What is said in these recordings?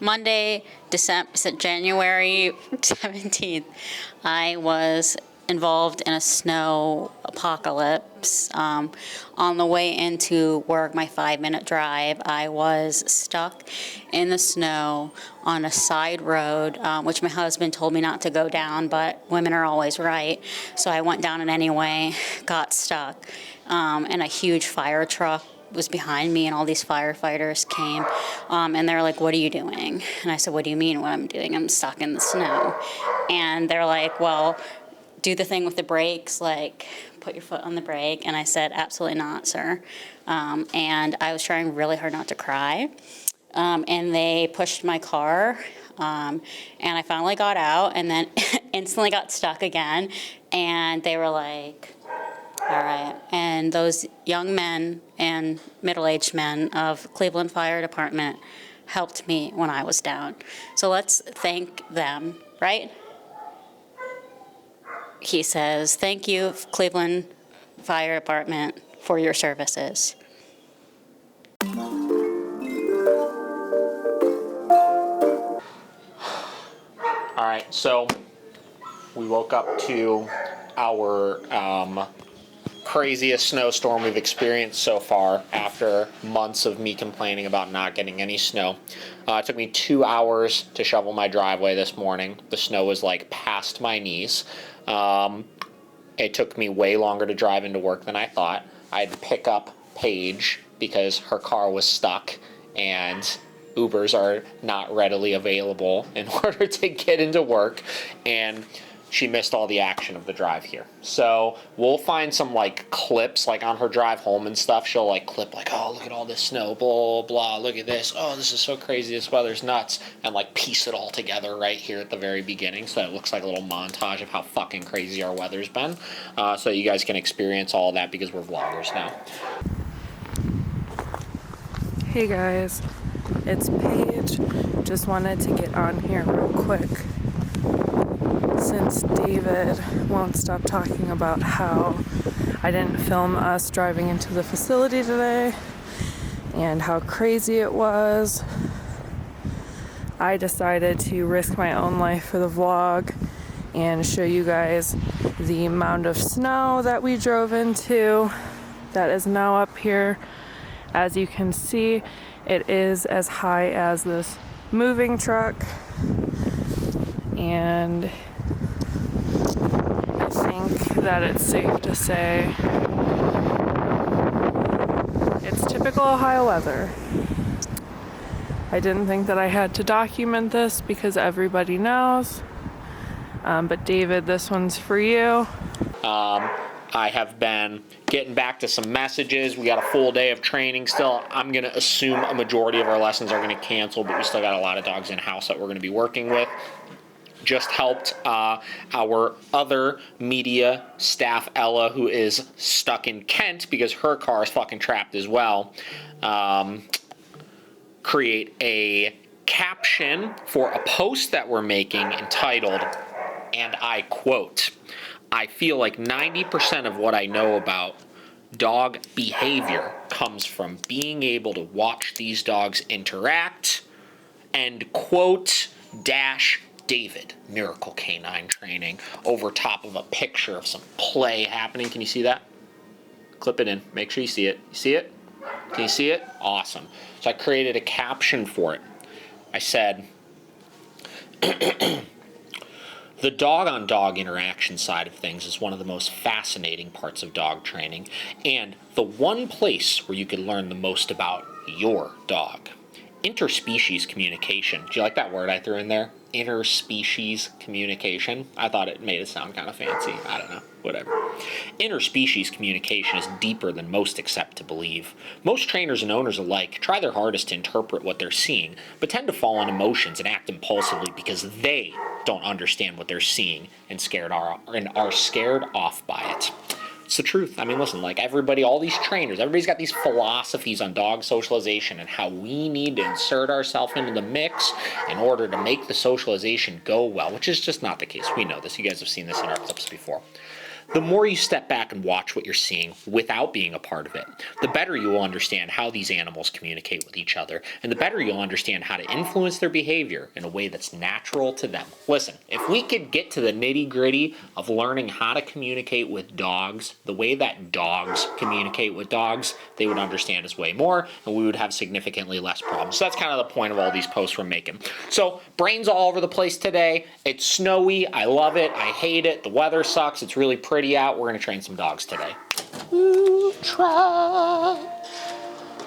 Monday, January 17th, I was involved in a snow apocalypse. On the way into work, my 5-minute drive, I was stuck in the snow on a side road, which my husband told me not to go down, but women are always right. So I went down it anyway, got stuck, and a huge fire truck was behind me, and all these firefighters came, and they're like, "What are you doing?" And I said, "What do you mean what I'm doing? I'm stuck in the snow." And they're like, "Well, do the thing with the brakes, like put your foot on the brake." And I said, "Absolutely not, sir." And I was trying really hard not to cry. And they pushed my car, and I finally got out, and then instantly got stuck again. And they were like, "All right." And those young men and middle-aged men of Cleveland Fire Department helped me when I was down. So let's thank them, right? He says, "Thank you, Cleveland Fire Department, for your services." All right, so we woke up to our craziest snowstorm we've experienced so far after months of me complaining about not getting any snow. It took me 2 hours to shovel my driveway this morning. The snow was like past my knees. It took me way longer to drive into work than I thought. I had to pick up Paige because her car was stuck and Ubers are not readily available in order to get into work, and she missed all the action of the drive here. So we'll find some like clips like on her drive home and stuff. She'll like clip like, "Oh, look at all this snow, blah, blah, look at this. Oh, this is so crazy. This weather's nuts." And like piece it all together right here at the very beginning. So that it looks like a little montage of how fucking crazy our weather's been. So you guys can experience all of that because we're vloggers now. Hey guys, it's Paige. Just wanted to get on here real quick since David won't stop talking about how I didn't film us driving into the facility today and how crazy it was. I decided to risk my own life for the vlog and show you guys the mound of snow that we drove into that is now up here. As you can see, it is as high as this moving truck, and I think that it's safe to say it's typical Ohio weather. I didn't think that I had to document this because everybody knows, but David, this one's for you. I have been getting back to some messages. We got a full day of training still. I'm going to assume a majority of our lessons are going to cancel, but we still got a lot of dogs in-house that we're going to be working with. Just helped our other media staff, Ella, who is stuck in Kent because her car is fucking trapped as well, create a caption for a post that we're making entitled, and I quote, "I feel like 90% of what I know about dog behavior comes from being able to watch these dogs interact," end quote, dash David, Miracle Canine Training, over top of a picture of some play happening. Can you see that? Clip it in. Make sure you see it. You see it? Can you see it? Awesome. So I created a caption for it. I said, "The dog-on-dog interaction side of things is one of the most fascinating parts of dog training, and the one place where you can learn the most about your dog. Interspecies communication." Do you like that word I threw in there? Interspecies communication. I thought it made it sound kind of fancy. I don't know. Whatever. "Interspecies communication is deeper than most accept to believe. Most trainers and owners alike try their hardest to interpret what they're seeing, but tend to fall on emotions and act impulsively because they don't understand what they're seeing and are scared off by it." It's the truth. I mean, listen, like everybody, all these trainers, everybody's got these philosophies on dog socialization and how we need to insert ourselves into the mix in order to make the socialization go well, which is just not the case. We know this. You guys have seen this in our clips before. the more you step back and watch what you're seeing without being a part of it, the better you will understand how these animals communicate with each other, and the better you'll understand how to influence their behavior in a way that's natural to them. Listen, if we could get to the nitty-gritty of learning how to communicate with dogs the way that dogs communicate with dogs, they would understand us way more, and we would have significantly less problems. So that's kind of the point of all these posts we're making. So, brains all over the place today. It's snowy. I love it. I hate it. The weather sucks. It's really pretty out. We're going to train some dogs today. We'll try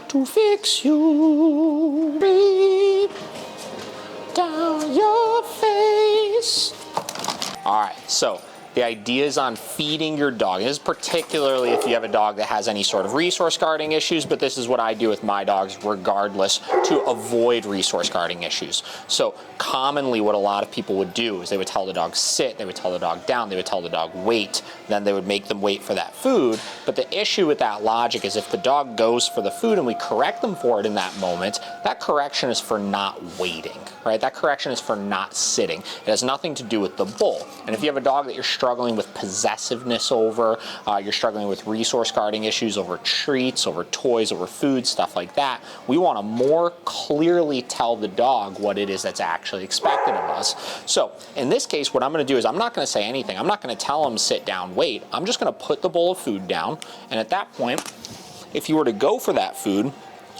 to fix you. Breathe down your face. All right, so the idea is on feeding your dog. This is particularly if you have a dog that has any sort of resource guarding issues, but this is what I do with my dogs regardless to avoid resource guarding issues. So commonly what a lot of people would do is they would tell the dog sit, they would tell the dog down, they would tell the dog wait, then they would make them wait for that food. But the issue with that logic is if the dog goes for the food and we correct them for it in that moment, that correction is for not waiting, right? That correction is for not sitting. It has nothing to do with the bull. And if you have a dog that you're struggling with possessiveness over, you're struggling with resource guarding issues over treats, over toys, over food, stuff like that, we want to more clearly tell the dog what it is that's actually expected of us. So in this case, what I'm going to do is I'm not going to say anything. I'm not going to tell him sit down, wait. I'm just going to put the bowl of food down, and at that point, if you were to go for that food,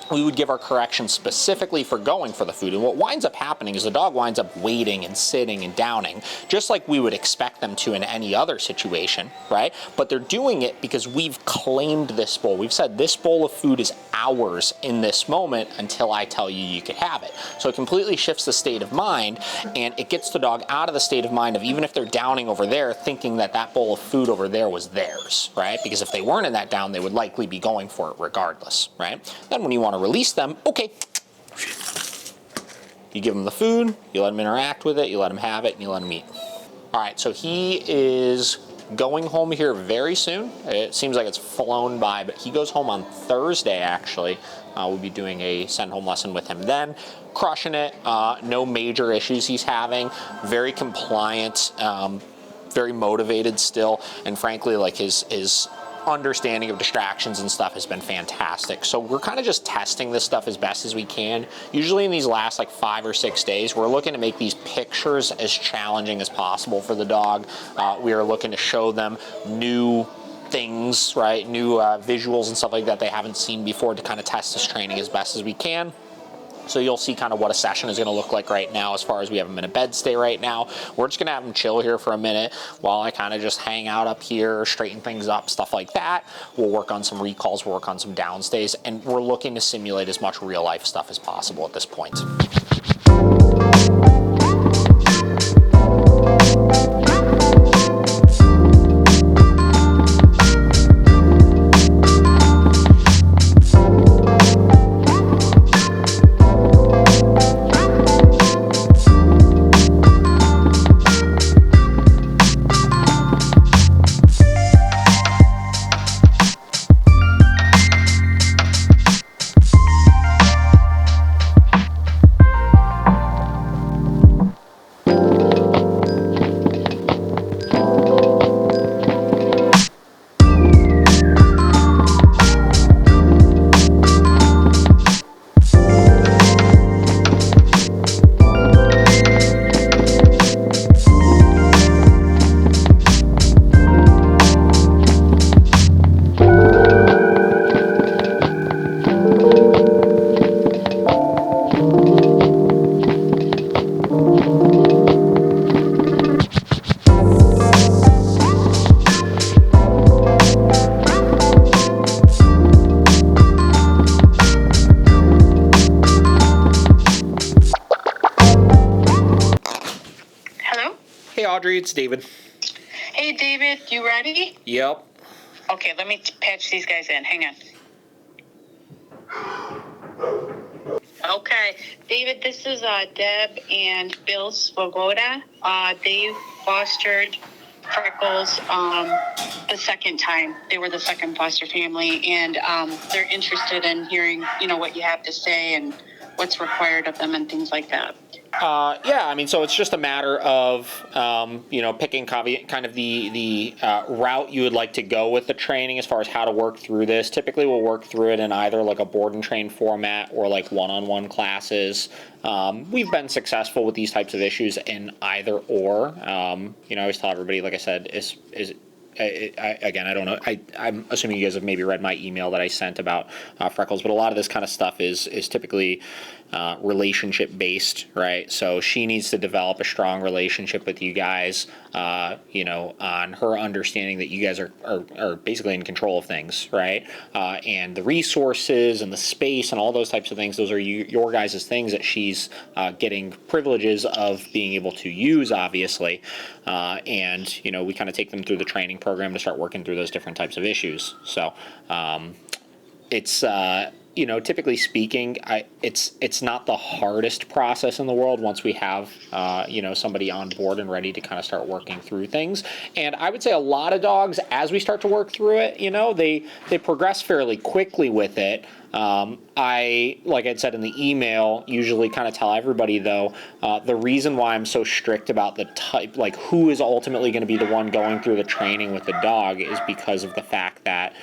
we would give our correction specifically for going for the food. And what winds up happening is the dog winds up waiting and sitting and downing, just like we would expect them to in any other situation, right? But they're doing it because we've claimed this bowl. We've said this bowl of food is ours in this moment until I tell you you could have it. So it completely shifts the state of mind, and it gets the dog out of the state of mind of, even if they're downing over there, thinking that that bowl of food over there was theirs, right? Because if they weren't in that down, they would likely be going for it regardless, right? Then when you want to release them, okay, you give them the food, you let them interact with it, you let them have it, and you let them eat. All right, so he is going home here very soon. It seems like it's flown by, but he goes home on Thursday, actually. We'll be doing a send home lesson with him then. Crushing it, no major issues he's having, very compliant, very motivated still, and frankly, like his understanding of distractions and stuff has been fantastic. So we're kind of just testing this stuff as best as we can. Usually in these last like 5 or 6 days, we're looking to make these pictures as challenging as possible for the dog. We are looking to show them new things, right? New visuals and stuff like that they haven't seen before to kind of test this training as best as we can. So you'll see kind of what a session is going to look like right now as far as we have him in a bed stay right now. We're just going to have him chill here for a minute while I kind of just hang out up here, straighten things up, stuff like that. We'll work on some recalls, we'll work on some downstays, and we're looking to simulate as much real life stuff as possible at this point. Audrey, it's David. Hey, David, you ready? Yep. Okay, let me patch these guys in. Hang on. Okay, David, this is Deb and Bill Svoboda. They fostered Freckles the second time. They were the second foster family, and they're interested in hearing, what you have to say and what's required of them and things like that. Yeah, I mean, so it's just a matter of, picking kind of the route you would like to go with the training as far as how to work through this. Typically, we'll work through it in either like a board and train format or like one-on-one classes. We've been successful with these types of issues in either or. I always tell everybody, like I said, again, I don't know. I'm assuming you guys have maybe read my email that I sent about Freckles, but a lot of this kind of stuff is typically relationship based, right? So she needs to develop a strong relationship with you guys, on her understanding that you guys are basically in control of things, right? And the resources and the space and all those types of things, those are your guys' things that she's getting privileges of being able to use, obviously. And we kind of take them through the training program to start working through those different types of issues. So it's typically speaking, it's not the hardest process in the world once we have somebody on board and ready to kind of start working through things. And I would say a lot of dogs, as we start to work through it, they progress fairly quickly with it. Like I said in the email, usually kind of tell everybody though, the reason why I'm so strict about the type, like who is ultimately going to be the one going through the training with the dog, is because of the fact that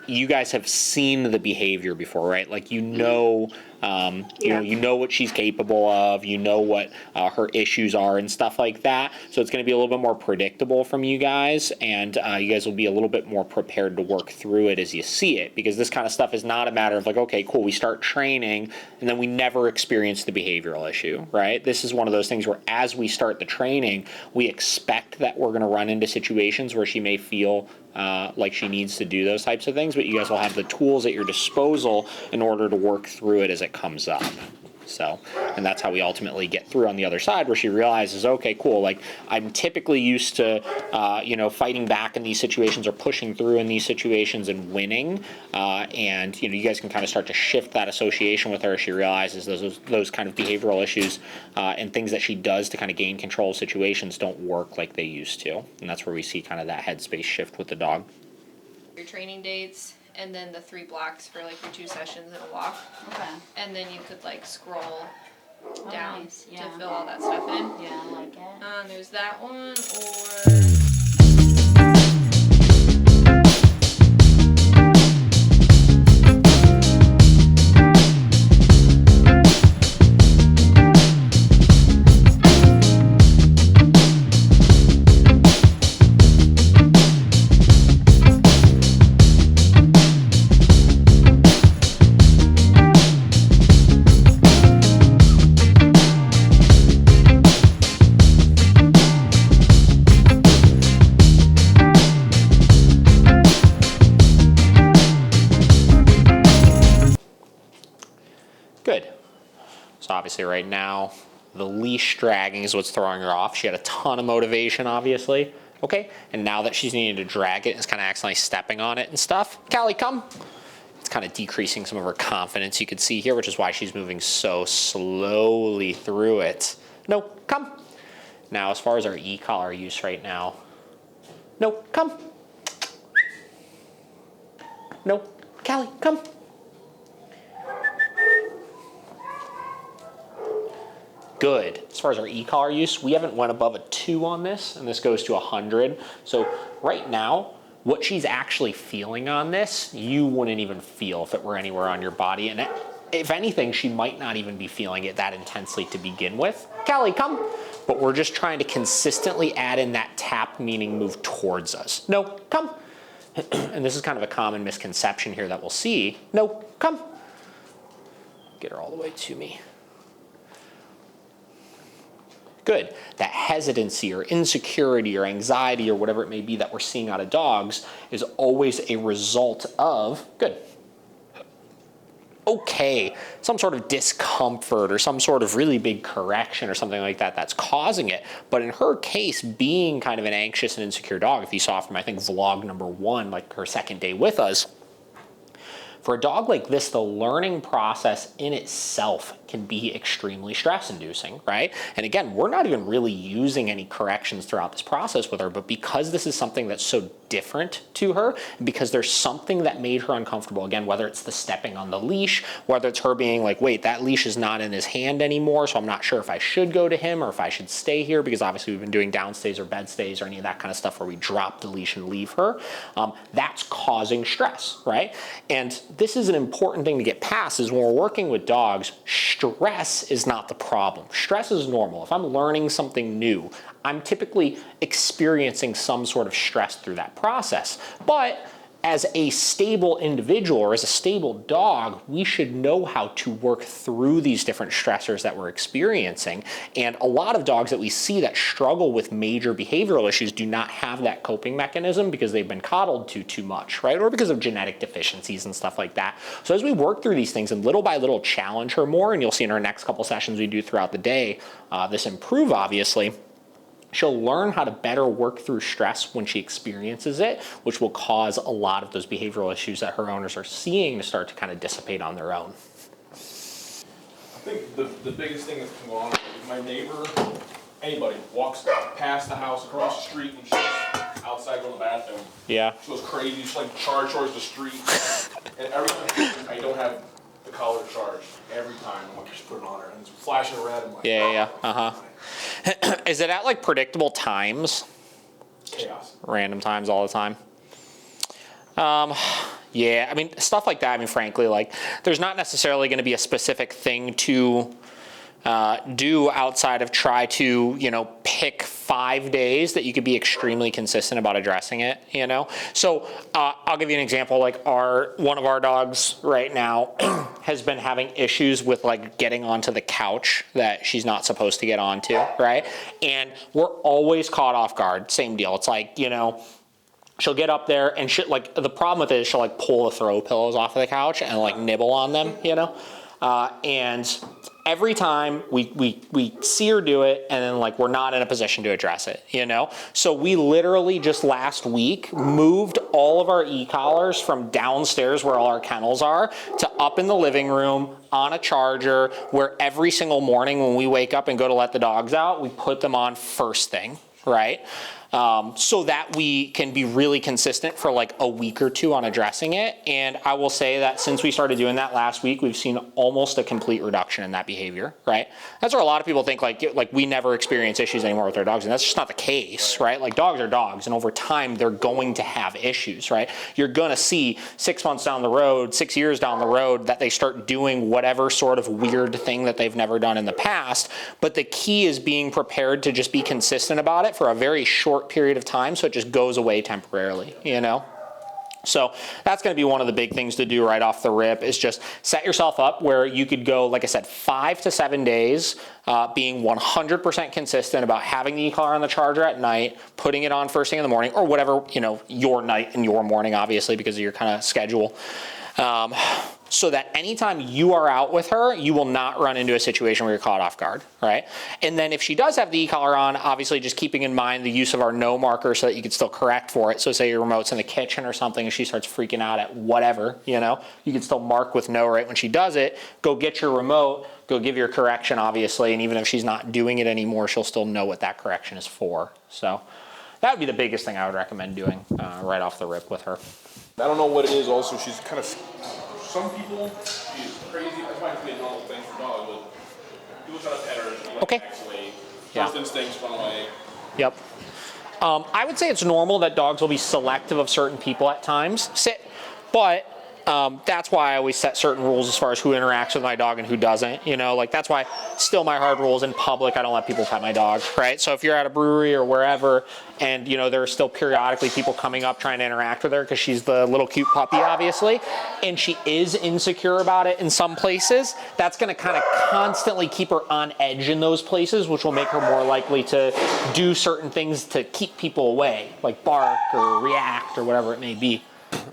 you guys have seen the behavior before, right? Like you know what she's capable of, what her issues are and stuff like that. So it's going to be a little bit more predictable from you guys, and you guys will be a little bit more prepared to work through it as you see it, because this kind of stuff is not a matter of like, okay, cool, we start training and then we never experience the behavioral issue, right? This is one of those things where as we start the training, we expect that we're going to run into situations where she may feel like she needs to do those types of things, but you guys will have the tools at your disposal in order to work through it as it comes up. So, and that's how we ultimately get through on the other side, where she realizes, okay, cool, like I'm typically used to, fighting back in these situations or pushing through in these situations and winning. And, you guys can kind of start to shift that association with her as she realizes those kind of behavioral issues and things that she does to kind of gain control of situations don't work like they used to. And that's where we see kind of that headspace shift with the dog. Your training dates, and then the 3 blocks for like your 2 sessions and a walk. Okay. And then you could like scroll down nice. Yeah. to fill all that stuff in. Yeah, I like it. There's that one, or Good. So obviously right now, the leash dragging is what's throwing her off. She had a ton of motivation, obviously. Okay, and now that she's needing to drag it, it's kind of accidentally stepping on it and stuff. Callie, come. It's kind of decreasing some of her confidence, you can see here, which is why she's moving so slowly through it. No, come. Now, as far as our e-collar use right now, no, come. No, Callie, come. Good. As far as our e-collar use, we haven't went above a 2 on this, and this goes to 100. So right now, what she's actually feeling on this, you wouldn't even feel if it were anywhere on your body. And if anything, she might not even be feeling it that intensely to begin with. Callie, come. But we're just trying to consistently add in that tap, meaning move towards us. No, come. And this is kind of a common misconception here that we'll see. No, come. Get her all the way to me. Good. That hesitancy or insecurity or anxiety or whatever it may be that we're seeing out of dogs is always a result of, good, okay, some sort of discomfort or some sort of really big correction or something like that that's causing it. But in her case, being kind of an anxious and insecure dog, if you saw from, I think, vlog number 1, like her second day with us, for a dog like this, the learning process in itself can be extremely stress-inducing, right? And again, we're not even really using any corrections throughout this process with her, but because this is something that's so different to her, and because there's something that made her uncomfortable, again, whether it's the stepping on the leash, whether it's her being like, wait, that leash is not in his hand anymore, so I'm not sure if I should go to him or if I should stay here, because obviously we've been doing downstays or bed stays or any of that kind of stuff where we drop the leash and leave her. That's causing stress, right? And this is an important thing to get past, is when we're working with dogs, stress is not the problem. Stress is normal. If I'm learning something new, I'm typically experiencing some sort of stress through that process. But as a stable individual or as a stable dog, we should know how to work through these different stressors that we're experiencing. And a lot of dogs that we see that struggle with major behavioral issues do not have that coping mechanism because they've been coddled too much, right? Or because of genetic deficiencies and stuff like that. So as we work through these things and little by little challenge her more, and you'll see in our next couple sessions we do throughout the day, this improve obviously, she'll learn how to better work through stress when she experiences it, which will cause a lot of those behavioral issues that her owners are seeing to start to kind of dissipate on their own. I think the biggest thing that's going on is my neighbor, anybody, walks past the house across the street when she's outside going to the bathroom. Yeah. She goes crazy, she's like charged towards the street. And every time I don't have the collar charged, every time I'm like, just put it on her. And it's flashing red. I'm like, Yeah. Is it at like predictable times? chaos. Random times all the time? Yeah, I mean, stuff like that, I mean, frankly, like, there's not necessarily going to be a specific thing to do outside of try to, you know, pick 5 days that you could be extremely consistent about addressing it, you know? So I'll give you an example, like one of our dogs right now has been having issues with like getting onto the couch that she's not supposed to get onto, right? And we're always caught off guard, same deal. It's like, you know, she'll get up there and shit, like the problem with it is she'll like pull the throw pillows off of the couch and like nibble on them, you know? And every time we see her do it, and then like we're not in a position to address it, you know? So we literally just last week moved all of our e-collars from downstairs where all our kennels are to up in the living room on a charger, where every single morning when we wake up and go to let the dogs out, we put them on first thing, right? So that we can be really consistent for like a week or two on addressing it. And I will say that since we started doing that last week, we've seen almost a complete reduction in that behavior, right? That's where a lot of people think like we never experience issues anymore with our dogs, and that's just not the case, right? Like dogs are dogs, and over time they're going to have issues, right? You're gonna see 6 months down the road, 6 years down the road, that they start doing whatever sort of weird thing that they've never done in the past. But the key is being prepared to just be consistent about it for a very short period of time, so it just goes away temporarily, you know? So that's going to be one of the big things to do right off the rip, is just set yourself up where you could go, like I said, 5 to 7 days, being 100% consistent about having the e-collar on the charger at night, putting it on first thing in the morning, or whatever, you know, your night and your morning, obviously, because of your kind of schedule. So that anytime you are out with her, you will not run into a situation where you're caught off guard, right? And then if she does have the e-collar on, obviously just keeping in mind the use of our no marker so that you can still correct for it. So say your remote's in the kitchen or something and she starts freaking out at whatever, you know, you can still mark with no right when she does it. Go get your remote, go give your correction, obviously, and even if she's not doing it anymore, she'll still know what that correction is for. So that would be the biggest thing I would recommend doing right off the rip with her. I don't know what it is also, she's kind of, some people, she's crazy, that might be a normal thing for dogs, but people try to pet her, she like Okay. backs away, Yeah. first instincts run away. Yep. I would say it's normal that dogs will be selective of certain people at times, but that's why I always set certain rules as far as who interacts with my dog and who doesn't, you know, like that's why still my hard rules in public, I don't let people pet my dog, right? So if you're at a brewery or wherever and, you know, there are still periodically people coming up trying to interact with her because she's the little cute puppy, obviously, and she is insecure about it in some places, that's going to kind of constantly keep her on edge in those places, which will make her more likely to do certain things to keep people away, like bark or react or whatever it may be.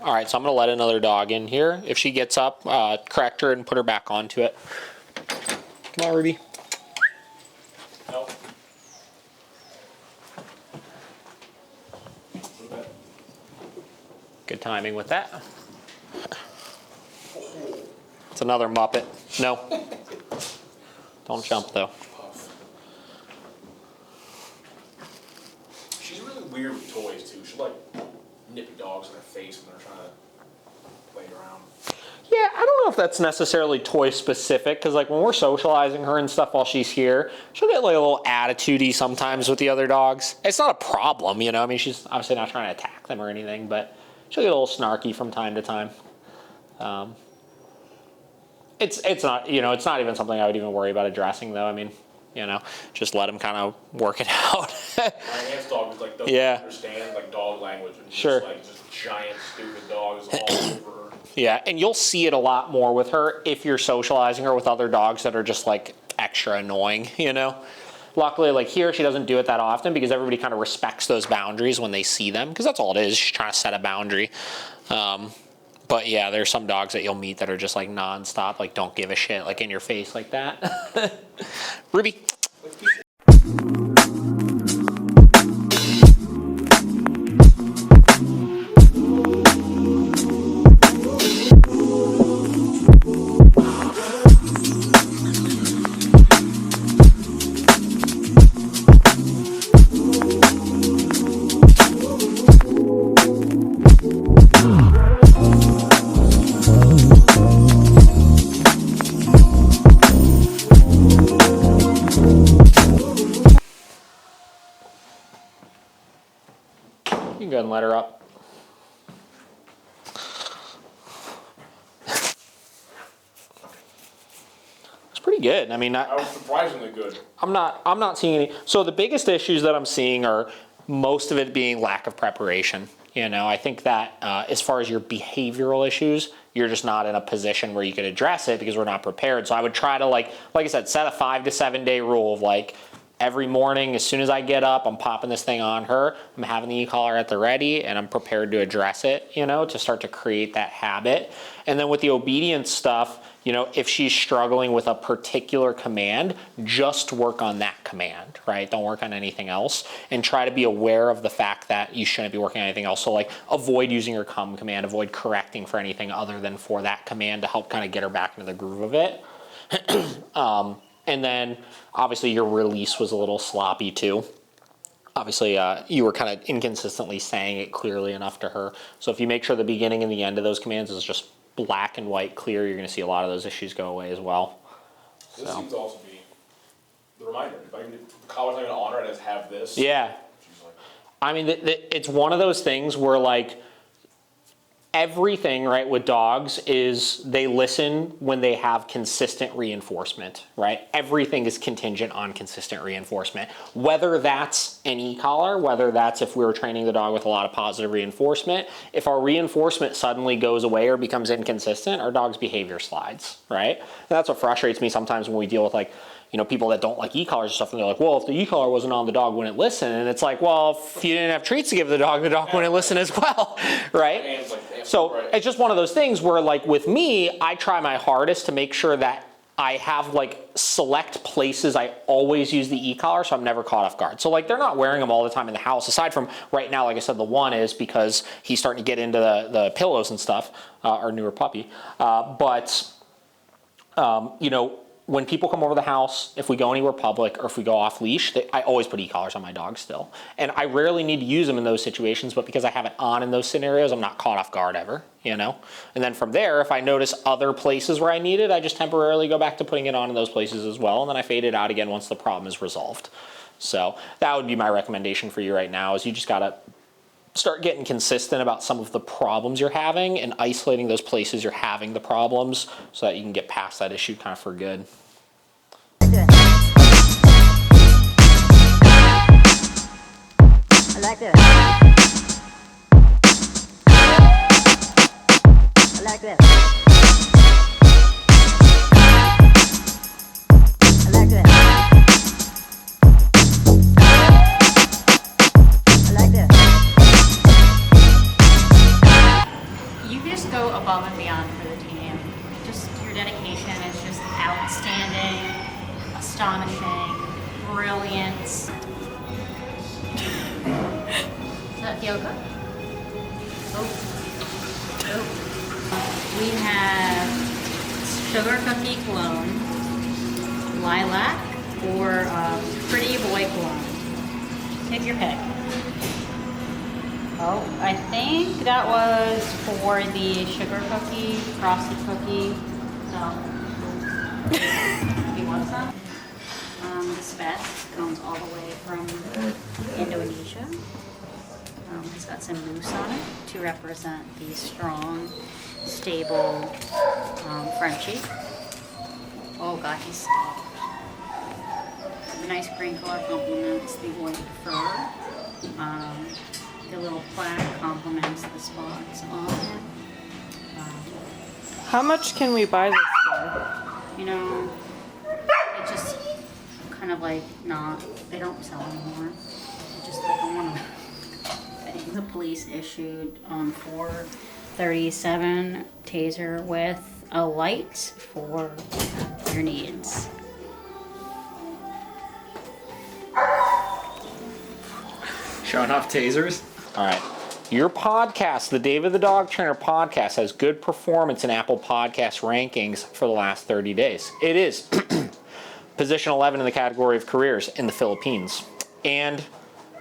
All right, so I'm gonna let another dog in here. If she gets up, correct her and put her back onto it. Come on, Ruby. Nope. Good timing with that. It's another Muppet. No. Don't jump though. Puff. She's really weird with toys too. She'll like nip dogs in her face when they're trying to play around. Yeah, I don't know if that's necessarily toy specific, because like when we're socializing her and stuff while she's here, she'll get like a little attitude-y sometimes with the other dogs. It's not a problem, you know. I mean, she's obviously not trying to attack them or anything, but she'll get a little snarky from time to time. It's not, you know, it's not even something I would even worry about addressing though. I mean, you know, just let him kind of work it out. My aunt's dog is like doesn't understand like dog language, and Sure. just like just giant stupid dogs all over her. Yeah, and you'll see it a lot more with her if you're socializing her with other dogs that are just like extra annoying, you know? Luckily, like here, she doesn't do it that often because everybody kind of respects those boundaries when they see them, because that's all it is. She's trying to set a boundary. But yeah, there's some dogs that you'll meet that are just like nonstop, like don't give a shit, like in your face like that. Ruby. You can go ahead and let her up. It's pretty good. I mean, I was surprisingly good. I'm not seeing any. So the biggest issues that I'm seeing are most of it being lack of preparation. You know, I think that as far as your behavioral issues, you're just not in a position where you could address it because we're not prepared. So I would try to like I said, set a 5 to 7 day rule of like, every morning, as soon as I get up, I'm popping this thing on her. I'm having the e-collar at the ready, and I'm prepared to address it, you know, to start to create that habit. And then with the obedience stuff, you know, if she's struggling with a particular command, just work on that command, right? Don't work on anything else, and try to be aware of the fact that you shouldn't be working on anything else. So like avoid using her come command, avoid correcting for anything other than for that command to help kind of get her back into the groove of it. And then obviously your release was a little sloppy too. Obviously you were kind of inconsistently saying it clearly enough to her. So if you make sure the beginning and the end of those commands is just black and white clear, you're going to see a lot of those issues go away as well. This seems to also be the reminder. If I can do the collar's not going to honor it as have this. Yeah. She's like, I mean, it's one of those things where like everything, right, with dogs is they listen when they have consistent reinforcement, right? Everything is contingent on consistent reinforcement. Whether that's an e-collar, whether that's if we were training the dog with a lot of positive reinforcement, if our reinforcement suddenly goes away or becomes inconsistent, our dog's behavior slides, right? And that's what frustrates me sometimes when we deal with like, you know, people that don't like e-collars and stuff, and they're like, well, if the e-collar wasn't on, the dog wouldn't listen. And it's like, well, if you didn't have treats to give the dog wouldn't listen as well, right? So it's just one of those things where like with me, I try my hardest to make sure that I have like select places I always use the e-collar, so I'm never caught off guard. So like they're not wearing them all the time in the house, aside from right now, like I said, the one is because he's starting to get into the pillows and stuff, our newer puppy. You know, when people come over the house, if we go anywhere public or if we go off leash, I always put e-collars on my dog still. And I rarely need to use them in those situations, but because I have it on in those scenarios, I'm not caught off guard ever, you know? And then from there, if I notice other places where I need it, I just temporarily go back to putting it on in those places as well. And then I fade it out again once the problem is resolved. So that would be my recommendation for you right now, is you just gotta start getting consistent about some of the problems you're having and isolating those places you're having the problems so that you can get past that issue kind of for good. I like this. I like this. I like this. I like this. You just go above and beyond for the team. Just your dedication is just outstanding, astonishing, brilliant. Does that feel good? Oh. We have sugar cookie clone, lilac or pretty boy blonde. Take your pick. Oh, I think that was for the sugar cookie, frosted cookie. No. You want some? This vest comes all the way from Indonesia. It's got some moose on it to represent the strong, stable Frenchie. Oh God, he's soft. The nice green color complements the white fur. The little plaque complements the spots on him. How much can we buy this for? You know, it just kind of like not, they don't sell anymore. It just like don't want to. The police issued 437 taser with a light for your needs. Showing off tasers. All right. Your podcast, the David the Dog Trainer podcast, has good performance in Apple Podcast rankings for the last 30 days. It is position 11 in the category of careers in the Philippines and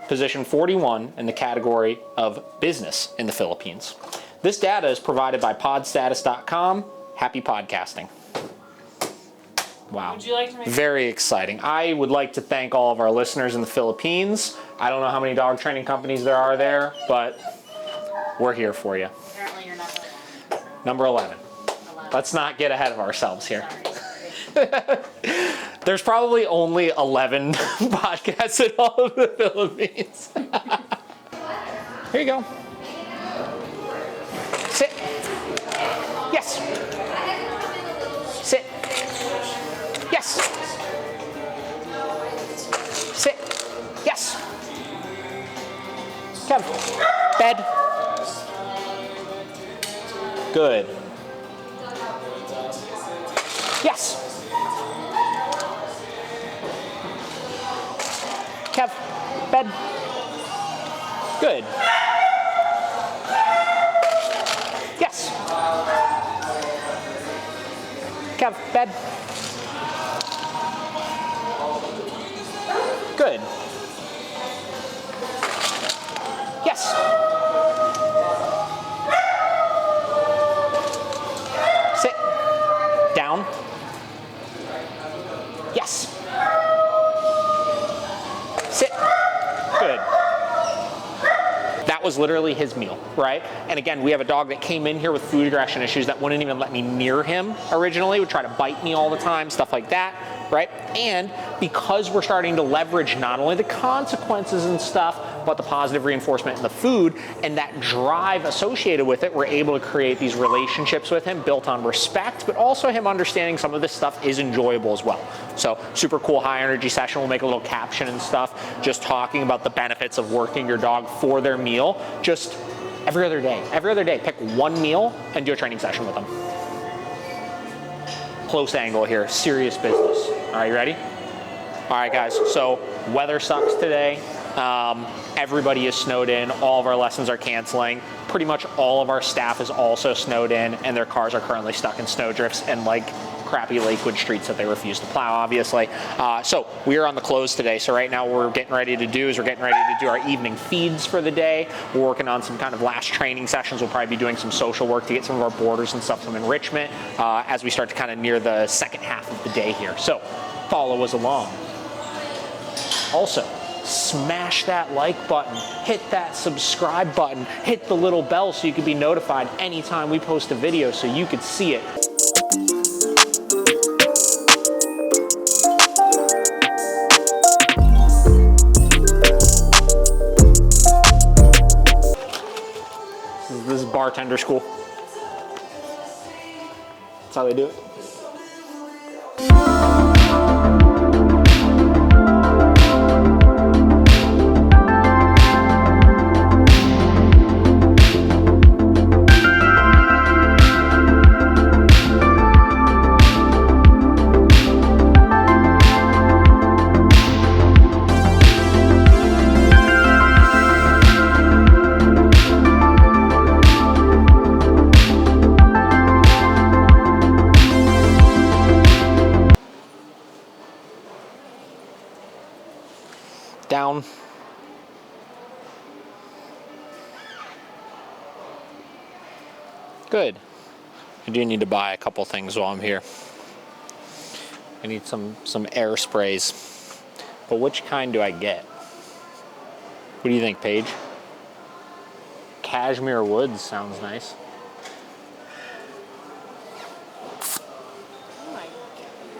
position 41 in the category of business in the Philippines. This data is provided by podstatus.com. Happy podcasting. Wow. Would you like to make Very exciting. I would like to thank all of our listeners in the Philippines. I don't know how many dog training companies there are there, but we're here for you. Apparently you're number 11. So Number 11. 11. Let's not get ahead of ourselves here. Sorry. There's probably only 11 podcasts in all of the Philippines. Here you go. Sit. Yes. Sit. Yes. Sit. Yes. Come. Bed. Good. Yes. Kev, bed. Good. Yes. Kev, bed. Good. Yes. Sit. Down. Yes. Sit. Good. That was literally his meal, right? And again, we have a dog that came in here with food aggression issues that wouldn't even let me near him originally, would try to bite me all the time, stuff like that, right? And because we're starting to leverage not only the consequences and stuff, but the positive reinforcement in the food and that drive associated with it, we're able to create these relationships with him built on respect, but also him understanding some of this stuff is enjoyable as well. So super cool high energy session. We'll make a little caption and stuff just talking about the benefits of working your dog for their meal just every other day. Every other day, pick one meal and do a training session with them. Close angle here, serious business. All right, you ready? All right, guys, so weather sucks today. Everybody is snowed in. All of our lessons are canceling. Pretty much all of our staff is also snowed in, and their cars are currently stuck in snowdrifts and like crappy Lakewood streets that they refuse to plow, obviously. So we are on the close today. So right now what we're getting ready to do is we're getting ready to do our evening feeds for the day. We're working on some kind of last training sessions. We'll probably be doing some social work to get some of our boarders and stuff, some enrichment as we start to kind of near the second half of the day here. So follow us along. Also, smash that like button, hit that subscribe button, hit the little bell so you can be notified anytime we post a video so you can see it. This is bartender school. That's how they do it. Down. Good. I do need to buy a couple things while I'm here. I need some air sprays. But which kind do I get? What do you think, Paige? Cashmere woods sounds nice. Oh my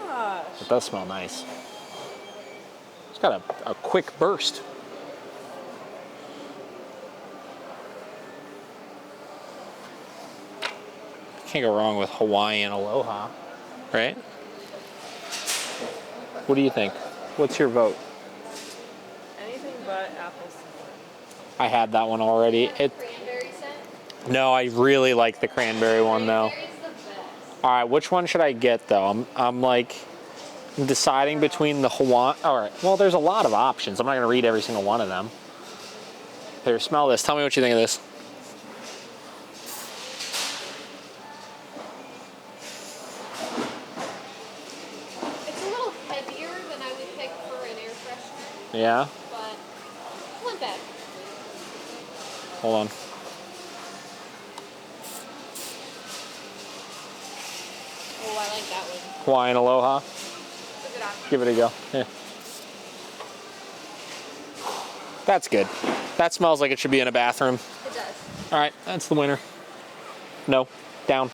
gosh. It does smell nice. It's got a quick burst. Can't go wrong with Hawaiian Aloha, right? What do you think? What's your vote? Anything but apple cinnamon. I had that one already. Cranberry scent? No, I really like the cranberry one though. Cranberry's the best. All right, which one should I get though? I'm like deciding between the Hawaiian. All right, well, there's a lot of options. I'm not gonna read every single one of them. Here, smell this. Tell me what you think of this. It's a little heavier than I would pick for an air freshener, Yeah. but not bad. Hold on. Oh, I like that one. Hawaiian Aloha. It's a good option. Give it a go. Yeah. That's good. That smells like it should be in a bathroom. It does. All right, that's the winner. No, down.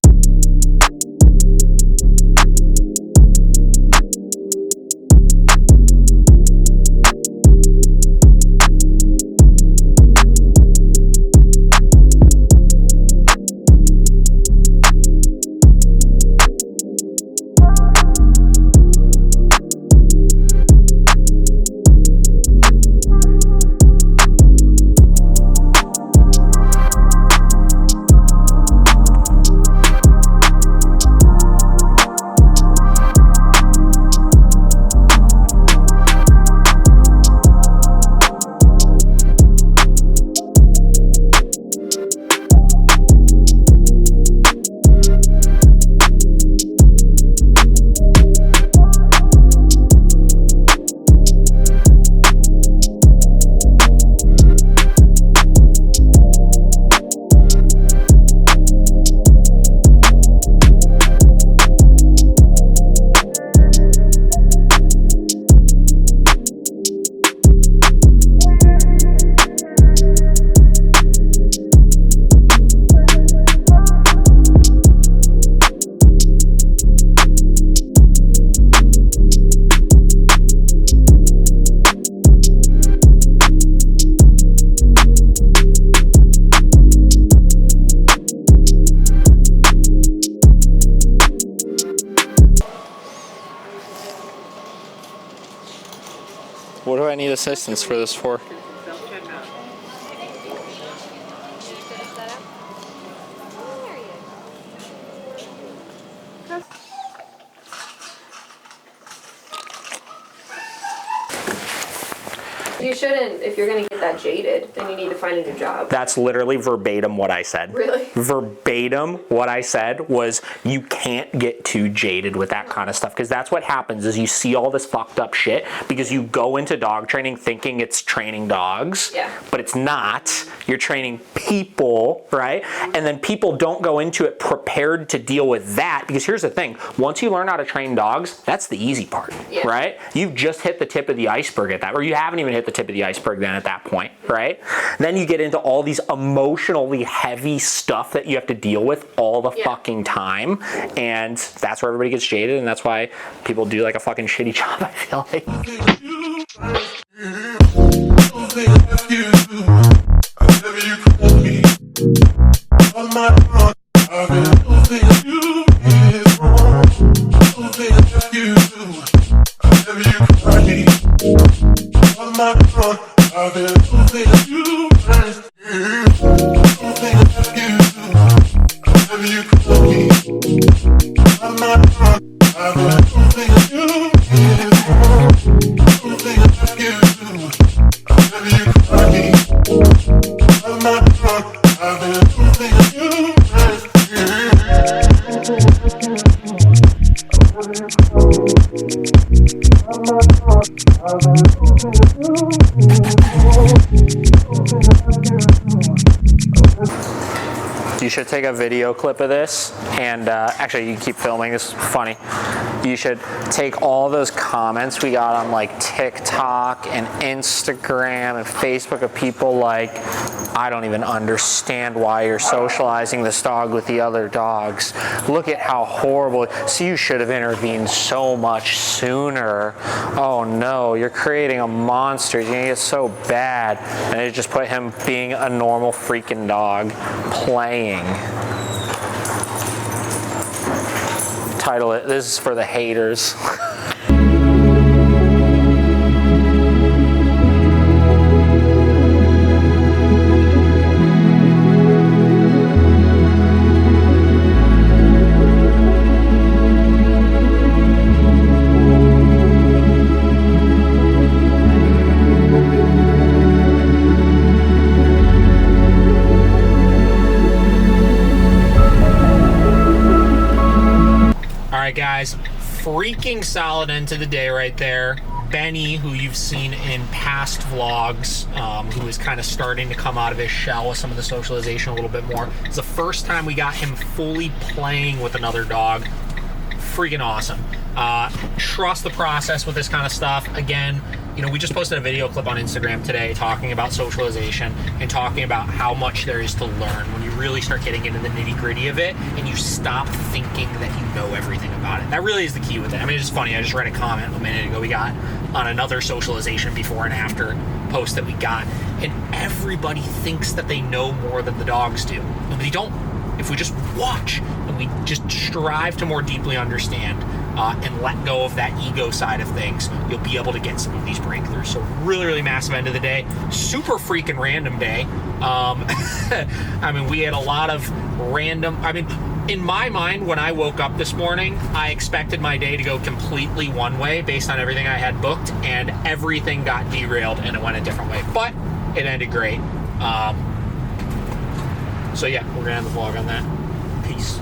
What do I need assistance for this for? Finish that up. Oh, there you go. You shouldn't, if you're gonna get that jaded, then you need to find a new job. That's literally verbatim what I said. Really? Verbatim what I said was you can't get too jaded with that kind of stuff, because that's what happens is you see all this fucked up shit because you go into dog training thinking it's training dogs, Yeah. but it's not. You're training people, right? And then people don't go into it prepared to deal with that, because here's the thing, once you learn how to train dogs, that's the easy part, Yeah. right? You've just hit the tip of the iceberg at that, or you haven't even hit the tip of the iceberg then at that point, right? Then you get into all these emotionally heavy stuff that you have to deal with all the Yeah. fucking time, and that's where everybody gets jaded, and that's why people do like a fucking shitty job, I feel like. You should take a video clip of this, and actually you can keep filming, this is funny. You should take all those comments we got on like TikTok and Instagram and Facebook of people like, I don't even understand why you're socializing this dog with the other dogs. Look at how horrible, see, you should have intervened so much sooner. Oh no, you're creating a monster, you're gonna get so bad. And they just put him being a normal freaking dog, playing. Title it, this is for the haters. Alright guys, freaking solid end to the day right there. Benny, who you've seen in past vlogs, who is kind of starting to come out of his shell with some of the socialization a little bit more. It's the first time we got him fully playing with another dog. Freaking awesome. Trust the process with this kind of stuff. Again, you know, we just posted a video clip on Instagram today talking about socialization and talking about how much there is to learn when you really start getting into the nitty-gritty of it and you stop thinking that you know everything about it. That really is the key with it. I mean, it's just funny. I just read a comment a minute ago we got on another socialization before and after post that we got, and everybody thinks that they know more than the dogs do. But they don't. If we just watch and we just strive to more deeply understand and let go of that ego side of things, you'll be able to get some of these breakthroughs. So really, really massive end of the day. Super freaking random day. I mean, we had a lot of random, I mean, in my mind, when I woke up this morning, I expected my day to go completely one way based on everything I had booked, and everything got derailed and it went a different way. But it ended great. So yeah, we're gonna end the vlog on that. Peace.